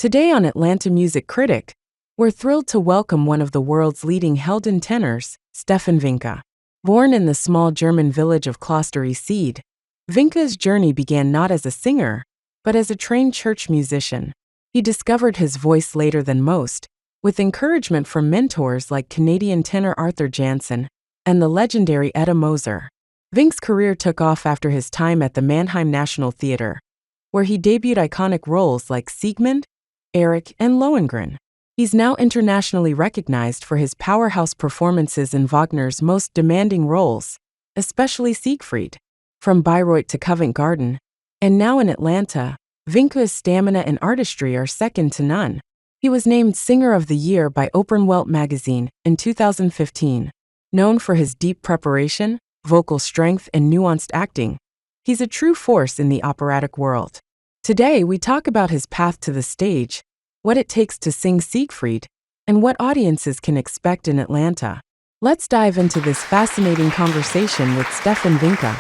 Today on Atlanta Music Critic, we're thrilled to welcome one of the world's leading heldentenors, Stefan Vinke. Born in the small German village of Kloster Oesede, Vinke's journey began not as a singer, but as a trained church musician. He discovered his voice later than most, with encouragement from mentors like Canadian tenor Arthur Jansen and the legendary Edda Moser. Vinke's career took off after his time at the Mannheim National Theatre, where he debuted iconic roles like Siegmund, Erik, and Lohengrin. He's now internationally recognized for his powerhouse performances in Wagner's most demanding roles, especially Siegfried. From Bayreuth to Covent Garden, and now in Atlanta, Vinke's stamina and artistry are second to none. He was named Singer of the Year by Opernwelt magazine in 2015. Known for his deep preparation, vocal strength, and nuanced acting, he's a true force in the operatic world. Today, we talk about his path to the stage, what it takes to sing Siegfried, and what audiences can expect in Atlanta. Let's dive into this fascinating conversation with Stefan Vinke.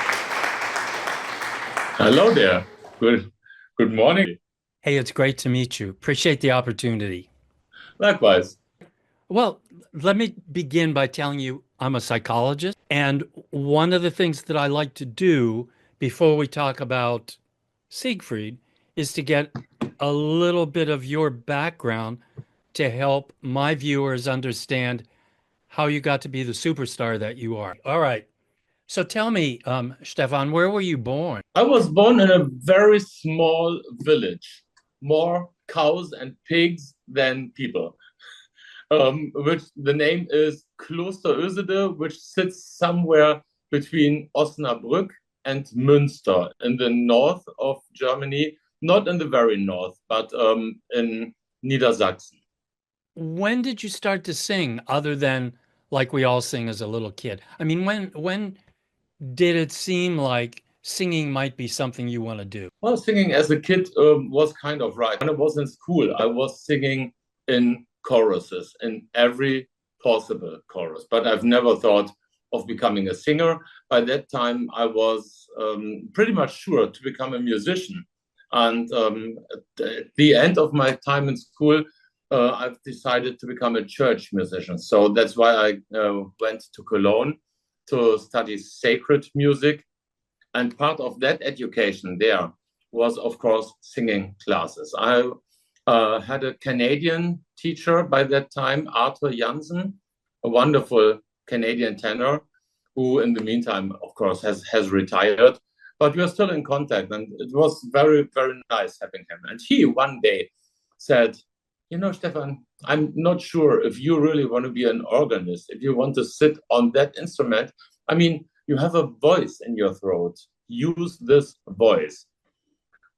Hello there. Good morning. Hey, it's great to meet you. Appreciate the opportunity. Likewise. Well, let me begin by telling you I'm a psychologist, and one of the things that I like to do before we talk about Siegfried is to get a little bit of your background to help my viewers understand how you got to be the superstar that you are. All right. So tell me, Stefan, where were you born? I was born in a very small village, more cows and pigs than people, which the name is Kloster Oesede, which sits somewhere between Osnabrück and Münster in the north of Germany, not in the very north, but in Niedersachsen. When did you start to sing other than like we all sing as a little kid? I mean, when did it seem like singing might be something you want to do? Well, singing as a kid was kind of right. When I was in school, I was singing in choruses, in every possible chorus, but I've never thought of becoming a singer. By that time, I was pretty much sure to become a musician. And at the end of my time in school, I've decided to become a church musician. So that's why I went to Cologne to study sacred music. And part of that education there was, of course, singing classes. I had a Canadian teacher by that time, Arthur Jansen, a wonderful Canadian tenor, who in the meantime, of course, has retired. But we are still in contact, and it was very, very nice having him. And he one day said, you know, Stefan, I'm not sure if you really want to be an organist, if you want to sit on that instrument. I mean, you have a voice in your throat. Use this voice.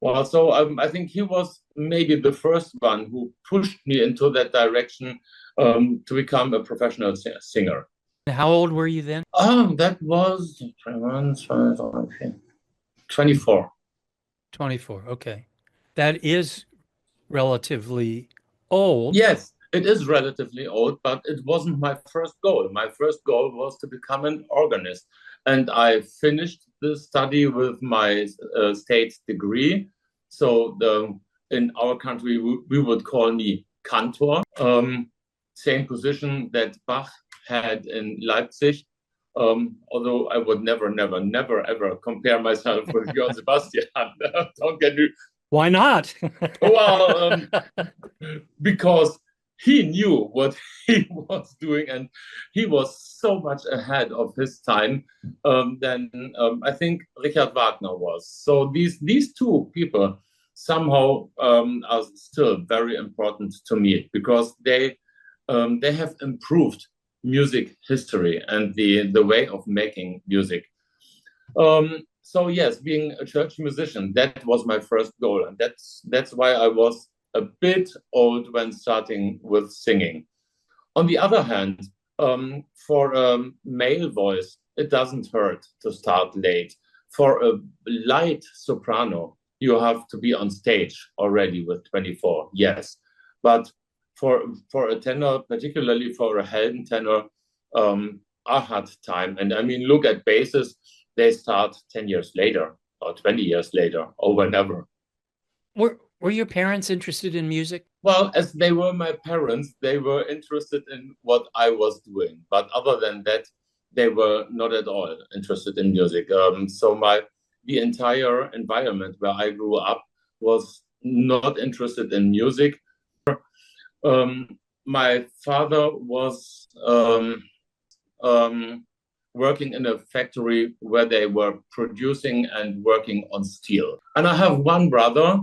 Well, so I think he was maybe the first one who pushed me into that direction to become a professional singer. How old were you then? That was 24. 24. Okay. That is relatively old. Yes, it is relatively old, but it wasn't my first goal. My first goal was to become an organist. And I finished the study with my state degree. So in our country, we would call me cantor, same position that Bach had in Leipzig. Although I would never, ever compare myself with Johann Sebastian. Don't get me. Why not? Well, because he knew what he was doing, and he was so much ahead of his time than I think Richard Wagner was. So these two people somehow are still very important to me because they have improved music history and the way of making music. So yes, being a church musician, that was my first goal, and that's why I was a bit old when starting with singing. On the other hand, for a male voice, it doesn't hurt to start late. For a light soprano, you have to be on stage already with 24, yes. But for a tenor, particularly for a heldentenor, a hard time. And I mean, look at basses, they start 10 years later or 20 years later or whenever. Were your parents interested in music? Well, as they were my parents, they were interested in what I was doing. But other than that, they were not at all interested in music. So the entire environment where I grew up was not interested in music. My father was working in a factory where they were producing and working on steel. And I have one brother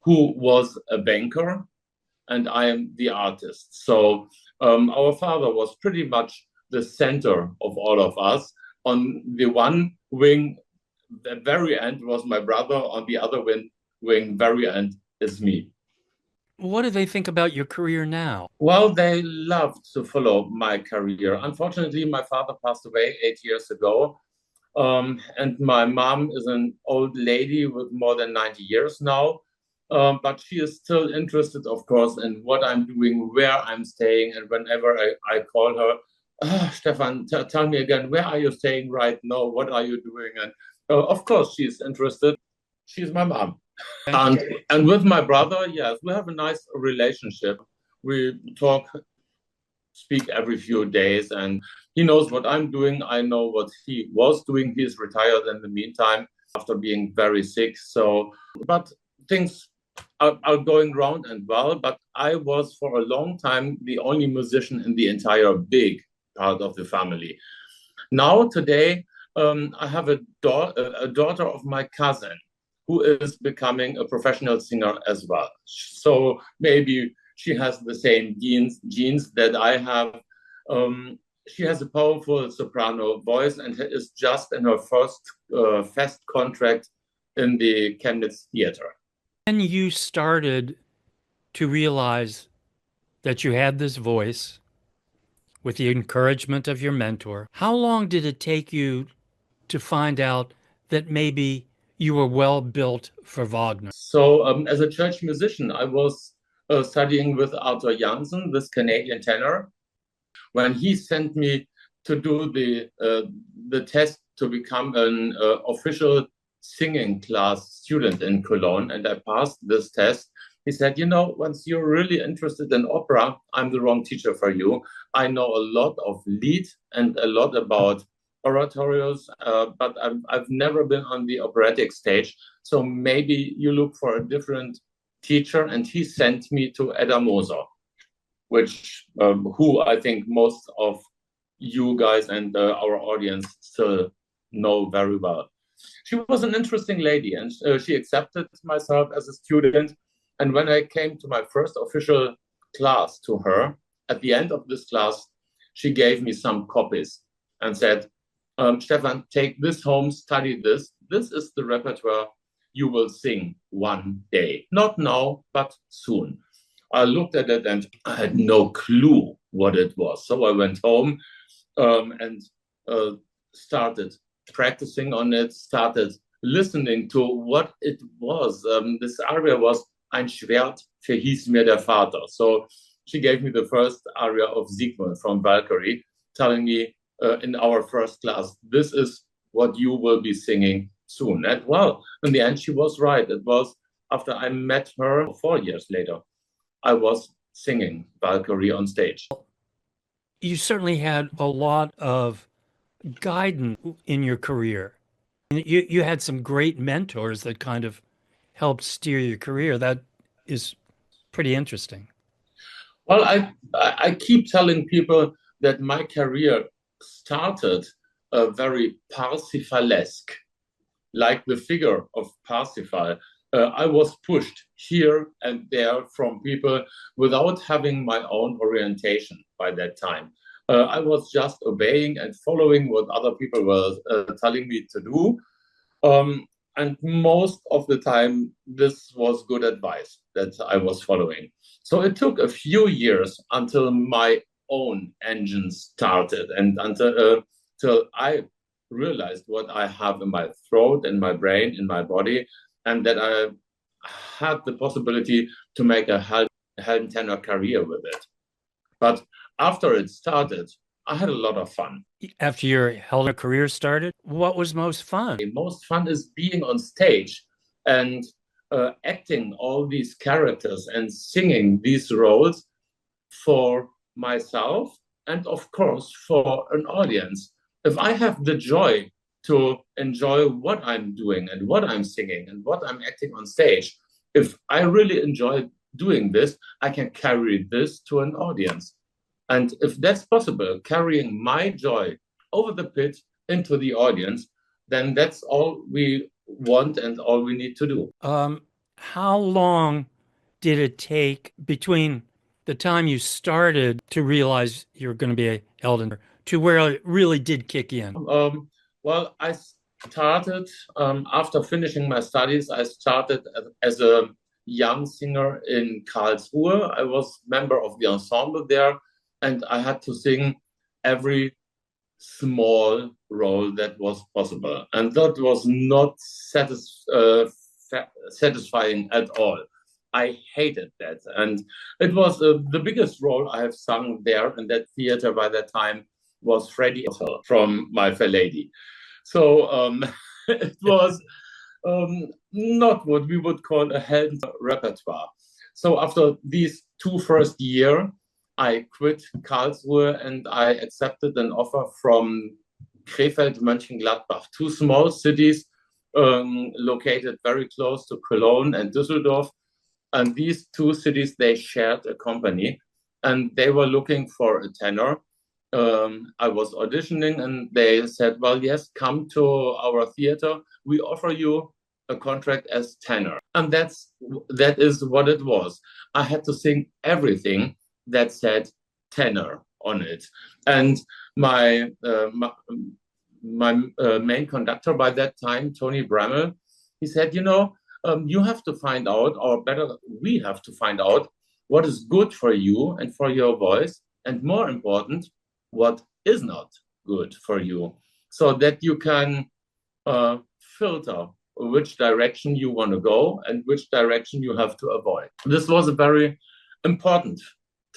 who was a banker, and I am the artist. So our father was pretty much the center of all of us. On the one wing, the very end was my brother. On the other wing, very end is me. What do they think about your career now? Well, they loved to follow my career. Unfortunately, my father passed away 8 years ago. And my mom is an old lady with more than 90 years now. But she is still interested, of course, in what I'm doing, where I'm staying. And whenever I call her, Stefan, tell me again, where are you staying right now? What are you doing? And of course, she's interested. She's my mom. And with my brother, yes, we have a nice relationship. We speak every few days, and he knows what I'm doing. I know what he was doing. He is retired in the meantime after being very sick. So, but things are going round and well. But I was for a long time the only musician in the entire big part of the family. Now, today, I have a daughter of my cousin who is becoming a professional singer as well. So maybe she has the same genes that I have. She has a powerful soprano voice and is just in her first fest contract in the Chemnitz Theatre. And you started to realize that you had this voice with the encouragement of your mentor. How long did it take you to find out that maybe you were well built for Wagner? So as a church musician, I was studying with Arthur Jansen, this Canadian tenor. When he sent me to do the test to become an official singing class student in Cologne, and I passed this test, he said, you know, once you're really interested in opera, I'm the wrong teacher for you. I know a lot of lead and a lot about oratorios, but I've never been on the operatic stage. So maybe you look for a different teacher. And he sent me to Edda Moser, which who I think most of you guys and our audience still know very well. She was an interesting lady, and she accepted myself as a student. And when I came to my first official class to her, at the end of this class, she gave me some copies and said, Stefan, take this home, study this. This is the repertoire you will sing one day. Not now, but soon. I looked at it and I had no clue what it was. So I went home and started practicing on it, started listening to what it was. This aria was Ein Schwert verhieß mir der Vater. So she gave me the first aria of Siegmund from Valkyrie, telling me in our first class, this is what you will be singing soon. And well, in the end, she was right. It was after I met her 4 years later, I was singing Valkyrie on stage. You certainly had a lot of guidance in your career. You had some great mentors that kind of helped steer your career. That is pretty interesting. Well, I keep telling people that my career started very Parsifalesque, like the figure of Parsifal. I was pushed here and there from people without having my own orientation by that time. I was just obeying and following what other people were telling me to do. And most of the time, this was good advice that I was following. So it took a few years until my own engine started and until I realized what I have in my throat, in my brain, in my body, and that I had the possibility to make a heldentenor career with it. But after it started, I had a lot of fun. After your heldentenor career started, what was most fun? The most fun is being on stage and acting all these characters and singing these roles for myself and, of course, for an audience. If I have the joy to enjoy what I'm doing and what I'm singing and what I'm acting on stage, if I really enjoy doing this, I can carry this to an audience. And if that's possible, carrying my joy over the pit into the audience, then that's all we want and all we need to do. How long did it take between the time you started to realize you're going to be a Heldentenor to where it really did kick in? Well, I started after finishing my studies. I started as a young singer in Karlsruhe. I was member of the ensemble there, and I had to sing every small role that was possible, and that was not satisfying at all. I hated that, and it was the biggest role I have sung there in that theater by that time was Freddie from My Fair Lady. So it was not what we would call a Helden repertoire. So after these two first years, I quit Karlsruhe and I accepted an offer from Krefeld, Mönchengladbach, two small cities located very close to Cologne and Düsseldorf. And these two cities, they shared a company and they were looking for a tenor. I was auditioning and they said, well, yes, come to our theater. We offer you a contract as tenor. And that is what it was. I had to sing everything that said tenor on it. And my main conductor by that time, Tony Bramall, he said, you have to find out, or better, we have to find out what is good for you and for your voice, and more important, what is not good for you, so that you can filter which direction you want to go and which direction you have to avoid. This was a very important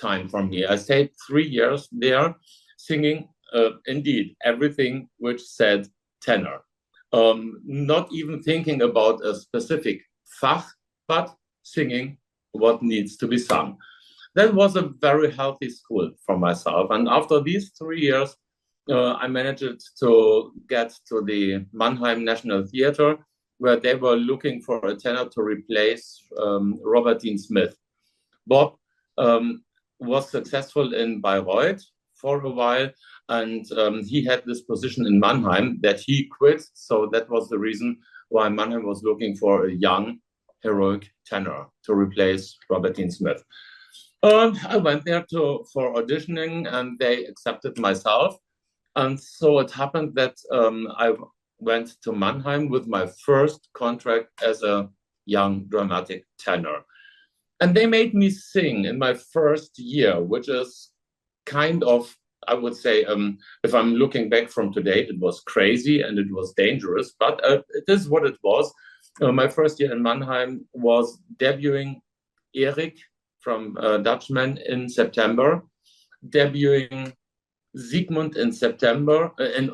time for me. I stayed 3 years there singing indeed everything which said tenor. Not even thinking about a specific Fach, but singing what needs to be sung. That was a very healthy school for myself. And after these 3 years, I managed to get to the Mannheim National Theatre, where they were looking for a tenor to replace Robert Dean Smith. Bob was successful in Bayreuth for a while, and he had this position in Mannheim that he quit. So that was the reason why Mannheim was looking for a young, heroic tenor to replace Robert Dean Smith. I went there for auditioning, and they accepted myself. And so it happened that I went to Mannheim with my first contract as a young dramatic tenor. And they made me sing in my first year, which is kind of, I would say, if I'm looking back from today, it was crazy and it was dangerous, but it is what it was. My first year in Mannheim was debuting Erik from Dutchman in September, debuting Siegmund in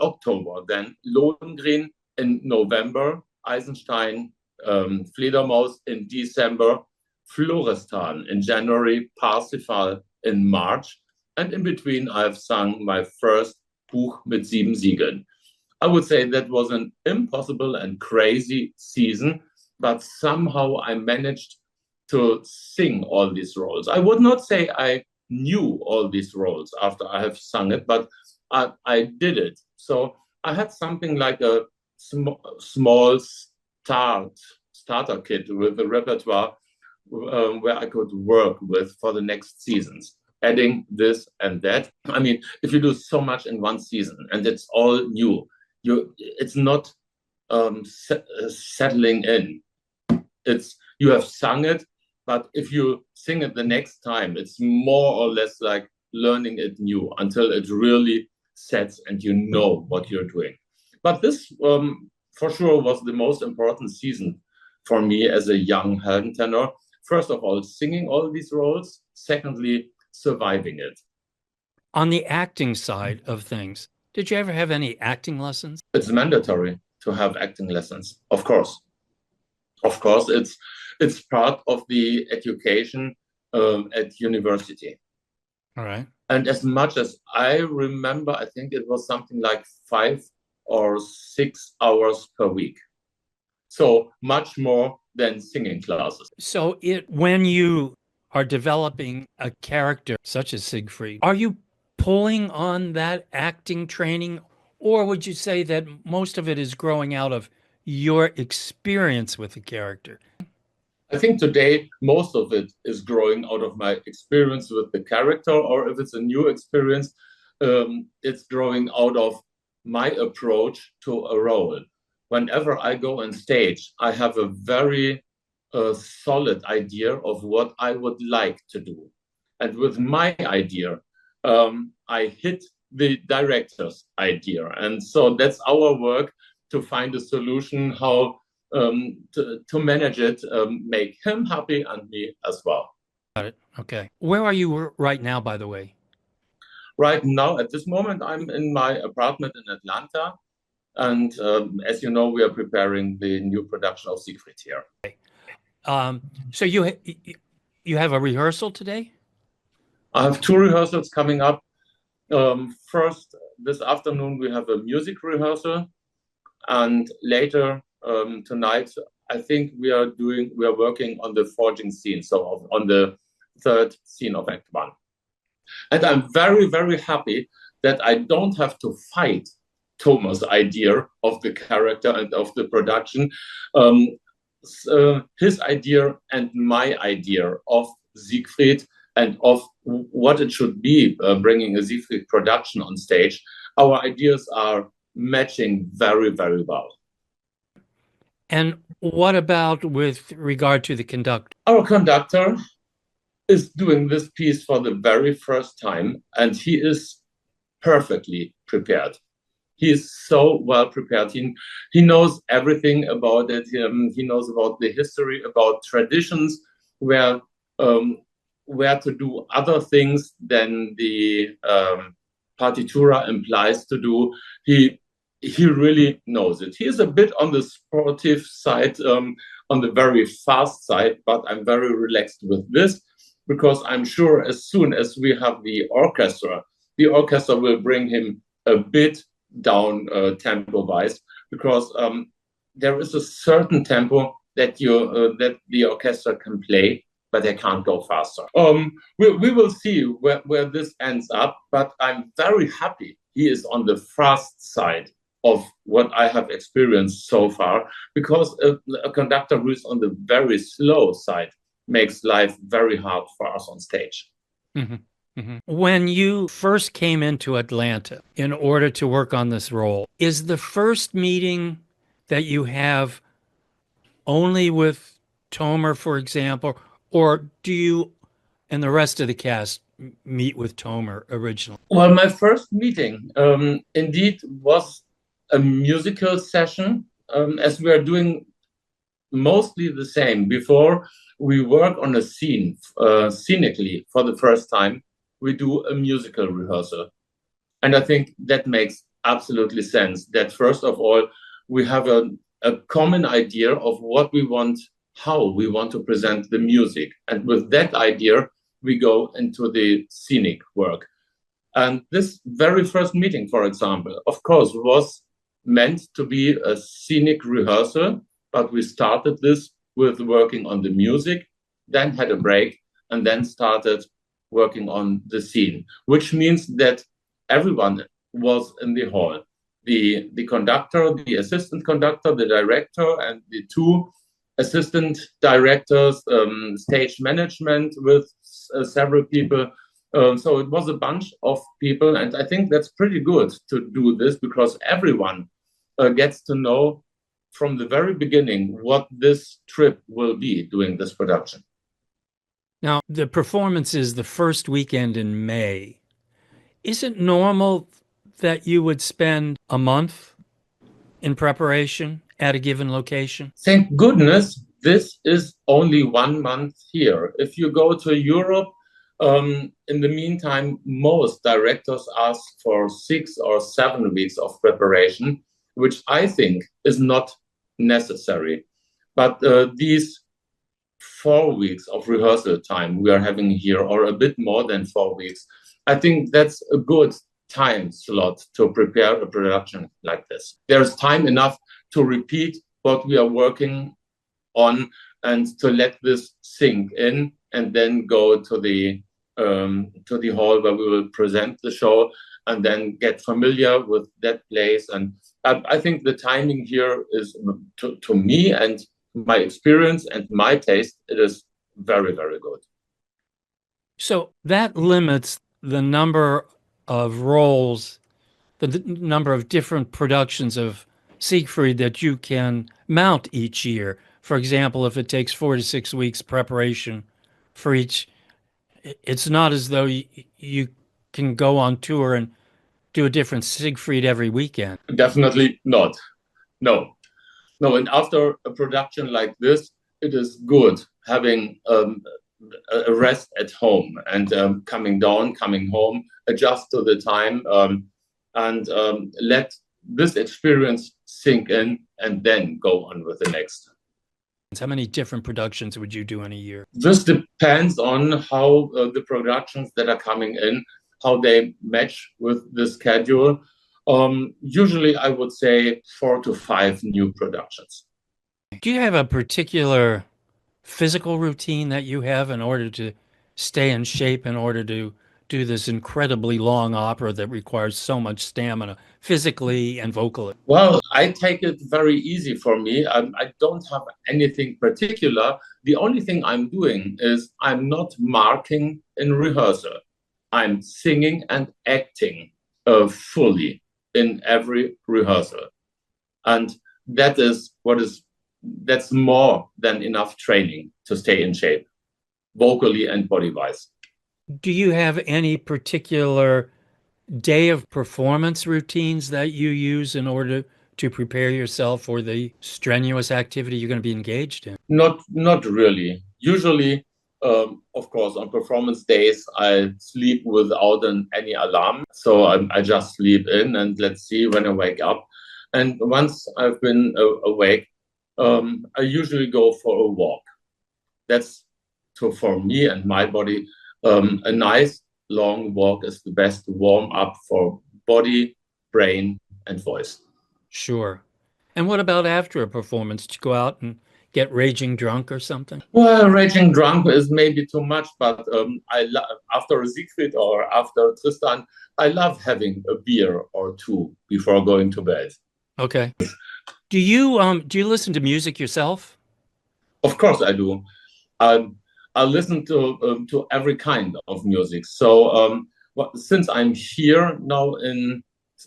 October, then Lohengrin in November, Eisenstein, Fledermaus in December, Florestan in January, Parsifal in March, and in between I've sung my first Buch mit 7 Siegeln. I would say that was an impossible and crazy season, but somehow I managed to sing all these roles. I would not say I knew all these roles after I have sung it, but I did it. So I had something like a small starter kit with a repertoire where I could work with for the next seasons, adding this and that. I mean, if you do so much in one season and it's all new, it's not settling in. You have sung it, but if you sing it the next time, it's more or less like learning it new until it really sets and you know what you're doing. But this, for sure, was the most important season for me as a young Heldentenor. First of all, singing all these roles. Secondly, surviving it. On the acting side of things, did you ever have any acting lessons? It's mandatory to have acting lessons, of course. Of course, it's part of the education at university. All right. And as much as I remember, I think it was something like 5 or 6 hours per week. So much more than singing classes. So when you are developing a character such as Siegfried, are you pulling on that acting training, or would you say that most of it is growing out of your experience with the character? I think today most of it is growing out of my experience with the character, or if it's a new experience, it's growing out of my approach to a role. Whenever I go on stage, I have a very solid idea of what I would like to do. And with my idea, I hit the director's idea. And so that's our work to find a solution how to manage it, make him happy and me as well. Got it. Okay. Where are you right now, by the way? Right now, at this moment, I'm in my apartment in Atlanta. And as you know, we are preparing the new production of Siegfried here. So you have a rehearsal today? I have 2 rehearsals coming up. First, this afternoon, we have a music rehearsal. And later tonight, I think we are working on the forging scene, so on the 3rd scene of Act 1. And I'm very, very happy that I don't have to fight Thomas' idea of the character and of the production. His idea and my idea of Siegfried and of what it should be bringing a Siegfried production on stage, our ideas are matching very, very well. And what about with regard to the conductor? Our conductor is doing this piece for the very first time, and he is perfectly prepared. He is so well prepared. He knows everything about it. He knows about the history, about traditions, where to do other things than the partitura implies to do. He really knows it. He is a bit on the sportive side, on the very fast side, but I'm very relaxed with this because I'm sure as soon as we have the orchestra will bring him a bit down tempo-wise, because there is a certain tempo that the orchestra can play, but they can't go faster. We will see where this ends up, but I'm very happy he is on the fast side of what I have experienced so far, because a conductor who is on the very slow side makes life very hard for us on stage. Mm-hmm. Mm-hmm. When you first came into Atlanta in order to work on this role, is the first meeting that you have only with Tomer, for example, or do you and the rest of the cast meet with Tomer originally? Well, my first meeting indeed was a musical session, as we are doing mostly the same. Before we work on a scene scenically for the first time, we do a musical rehearsal. And I think that makes absolutely sense, that first of all, we have a common idea of what we want, how we want to present the music. And with that idea, we go into the scenic work. And this very first meeting, for example, of course, was meant to be a scenic rehearsal, but we started this with working on the music, then had a break, and then started working on the scene, which means that everyone was in the hall. The conductor, the assistant conductor, the director, and the 2 assistant directors, stage management with several people. So it was a bunch of people, and I think that's pretty good to do this, because everyone gets to know from the very beginning what this trip will be doing this production. Now, the performance is the first weekend in May. Is it normal that you would spend a month in preparation at a given location? Thank goodness this is only 1 month here. If you go to Europe, in the meantime, most directors ask for 6 or 7 weeks of preparation, which I think is not necessary. But these 4 weeks of rehearsal time we are having here, or a bit more than 4 weeks, I think that's a good time slot to prepare a production like this. There's time enough to repeat what we are working on and to let this sink in, and then go to the hall where we will present the show and then get familiar with that place. And I think the timing here is, to me and my experience and my taste, it is very, very good. So that limits the number of roles, the number of different productions of Siegfried that you can mount each year. For example, if it takes 4 to 6 weeks preparation for each, it's not as though you can go on tour and do a different Siegfried every weekend. Definitely not. No. And after a production like this, it is good having a rest at home and coming home, adjust to the time, and let this experience sink in, and then go on with the next. How many different productions would you do in a year? This depends on how the productions that are coming in, how they match with the schedule. Usually I would say 4 to 5 new productions. Do you have a particular physical routine that you have in order to stay in shape, in order to do this incredibly long opera that requires so much stamina, physically and vocally? Well, I take it very easy for me. I don't have anything particular. The only thing I'm doing is I'm not marking in rehearsal. I'm singing and acting fully in every rehearsal. And that's more than enough training to stay in shape, vocally and body-wise. Do you have any particular day of performance routines that you use in order to prepare yourself for the strenuous activity you're going to be engaged in? Not really. Usually, of course, on performance days, I sleep without any alarm. So I just sleep in, and let's see when I wake up. And once I've been awake, I usually go for a walk. That's, for me and my body, a nice long walk is the best warm up for body, brain, and voice. Sure. And what about after a performance? Do you go out and get raging drunk or something? Well, raging drunk is maybe too much, but after Siegfried or after Tristan, I love having a beer or two before going to bed. Okay. Do you listen to music yourself? Of course I do. I listen to every kind of music. So since I'm here now in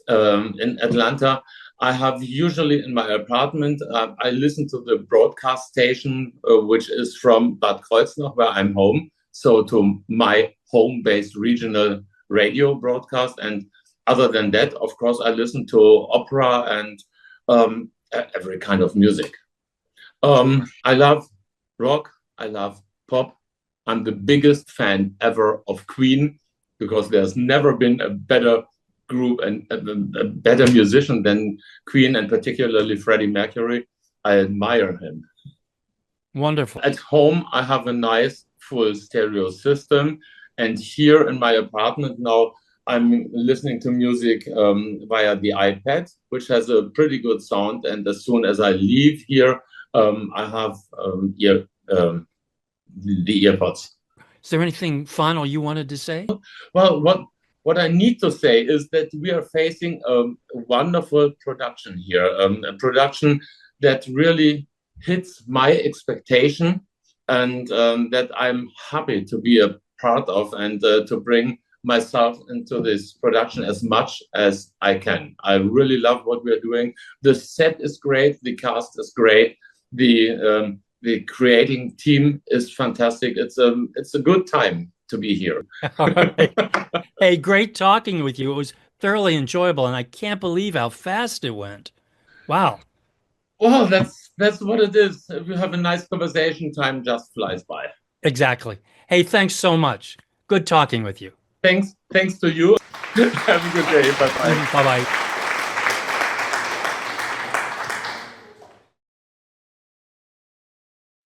Atlanta, I have usually in my apartment, I listen to the broadcast station, which is from Bad Kreuznach, where I'm home. So to my home-based regional radio broadcast. And other than that, of course, I listen to opera and every kind of music. I love rock. I love pop. I'm the biggest fan ever of Queen, because there's never been a better group and a better musician than Queen, and particularly Freddie Mercury. I admire him. Wonderful. At home, I have a nice full stereo system. And here in my apartment now, I'm listening to music via the iPad, which has a pretty good sound. And as soon as I leave here, I have the earpods. Is there anything final you wanted to say? Well, what I need to say is that we are facing a wonderful production here, a production that really hits my expectation, and that I'm happy to be a part of, and to bring myself into this production as much as I can. I really love what we're doing. The set is great, the cast is great, the creating team is fantastic. It's a good time to be here. All right. Hey, great talking with you. It was thoroughly enjoyable, and I can't believe how fast it went. Wow. Well, that's what it is. If you have a nice conversation, time just flies by. Exactly. Hey, thanks so much. Good talking with you. Thanks to you. Have a good day. Bye-bye. Bye-bye.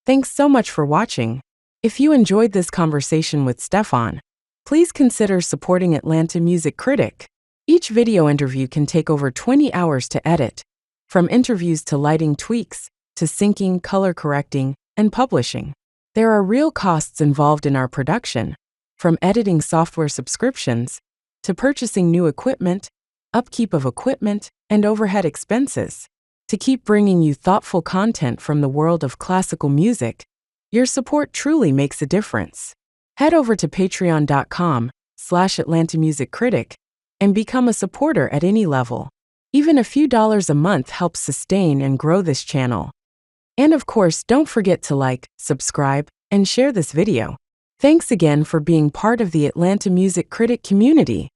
Thanks so much for watching. If you enjoyed this conversation with Stefan, please consider supporting Atlanta Music Critic. Each video interview can take over 20 hours to edit, from interviews to lighting tweaks, to syncing, color correcting, and publishing. There are real costs involved in our production, from editing software subscriptions, to purchasing new equipment, upkeep of equipment, and overhead expenses. To keep bringing you thoughtful content from the world of classical music, your support truly makes a difference. Head over to patreon.com/Atlanta Music Critic and become a supporter at any level. Even a few dollars a month helps sustain and grow this channel. And of course, don't forget to like, subscribe, and share this video. Thanks again for being part of the Atlanta Music Critic community.